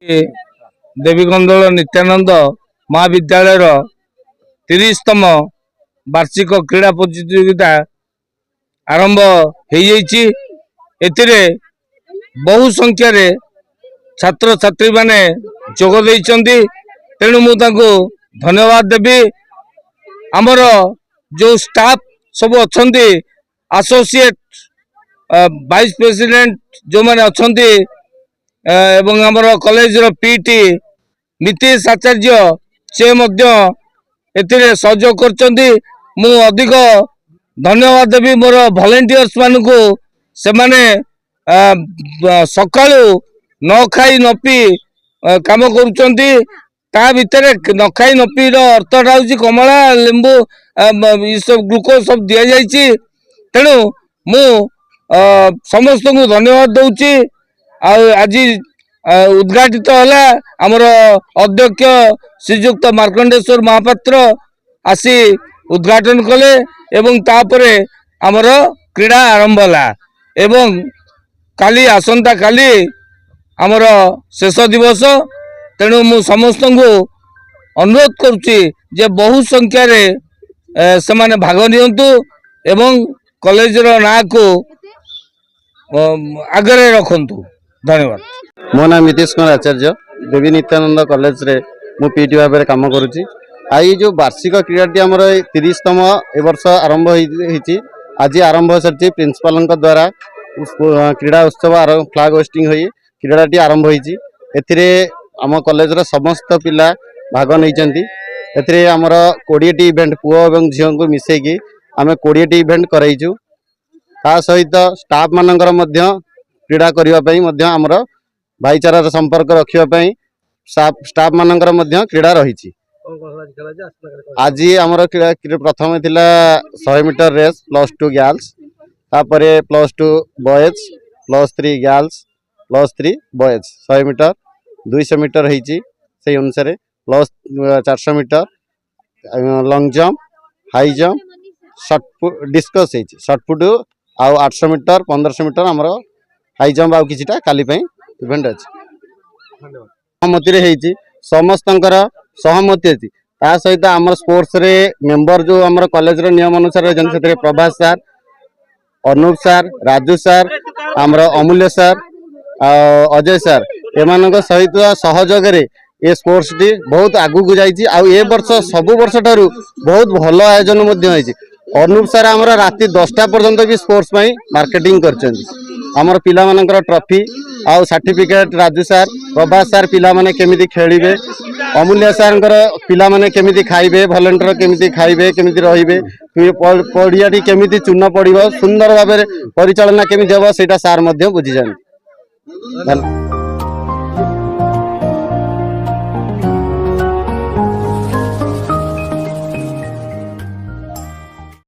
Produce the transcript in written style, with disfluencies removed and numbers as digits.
देवीगंदल नित्यानंद महाविद्यालय 30तम वार्षिक क्रीड़ा प्रतियोगिता आरंभ हो बहु संख्यार छात्र छात्री माने जोग देइचंती। तेणु मुझे धन्यवाद देवी। आमर जो स्टाफ सब अच्छे एसोसिएट वाइस प्रेसिडेंट जो मैंने अच्छा आमर कॉलेज रो पीटी नीतीश आचार्य से सहयोग कर अधिक धन्यवाद देवी मोर वॉलंटियर्स मान को से माने सकाळु न खाई न पी काम करुचंती। ता भितर न खाई न पी अर्थटा हूँ कमला लेंबू सब ग्लूकोज सब दि जाइए। तेणु मु समस्त को धन्यवाद दूची। आज उद्घाटित है आमर अध्यक्ष श्रीजुक्त मार्कंडेश्वर महापात्र आसी उद्घाटन कले एवं तापरे आमर क्रीड़ा आरंभ है। काली आसंता काली आमर शेष दिवस। तेणु मु समस्त को अनुरोध करुच्ची जे बहु संख्यार से माने भाग नियंतु एवं कॉलेज रो ना को आगे रखंतु। धन्यवाद। मो नाम नीतीश कुमार आचार्य देवी नित्यानंद कॉलेज रे मु पीटी भाव में काम करुच्ची। आई जो वार्षिक क्रीडाटी आमर 30तम ए वर्ष आरंभ होती आज आरंभ सर प्रिंसिपाल द्वारा क्रीड़ा उत्सव फ्लैग होस्टिंग हुई क्रीडाटी आरंभ होती। आम कॉलेज रो समस्त पिला भाग नहीं आमर 20टी इवेंट पुओ और झील को मिसेकी आम 20टी इवेंट कराइचु। ता सहित स्टाफ मानकर क्रीड़ा करने आमर भाईचारार संपर्क रखापी स्टाफ मानकर क्रीड़ा रही। आज आमर प्रथम थिला 100 मीटर रेस +2 गर्ल्स तापर +2 boys +3 girls +3 boys 100 metre 200 metre होती से अनुसार +400 metre long jump high jump shot discus shot put आउ 800 मीटर 1500 मीटर आमर हाई जंप आउ किछिटा काली इवेंट अच्छी सहमति समस्त सहमति अच्छी। ता सहित आम स्पोर्ट्स रे मेंबर जो आम कॉलेज नियम अनुसार से Prabhas sir Anup sir Raju sir आमर अमूल्य सर अजय सर एमान सहित सहयोग ये स्पोर्ट्स टी बहुत आगू को जाइए। वर्ष सबु वर्ष ठारू बहुत भल आयोजन अनूप सर आमर राति 10टा पर्यंत भी स्पोर्ट्स मार्केटिंग कर पिला मानकर ट्रॉफी आउ certificate Raju sir Prabhas sir पिला माने केमिति खेलिबे अमूल्य सर पिला माने केमिति खाइबे वॉलंटियर केमिति खाइबे केमिति रहिबे पड़ियाटी केमिति चूर्ण पड़िबो सुंदर भाव परिचालना केमिति हेबो सेटा सार बुझी जान।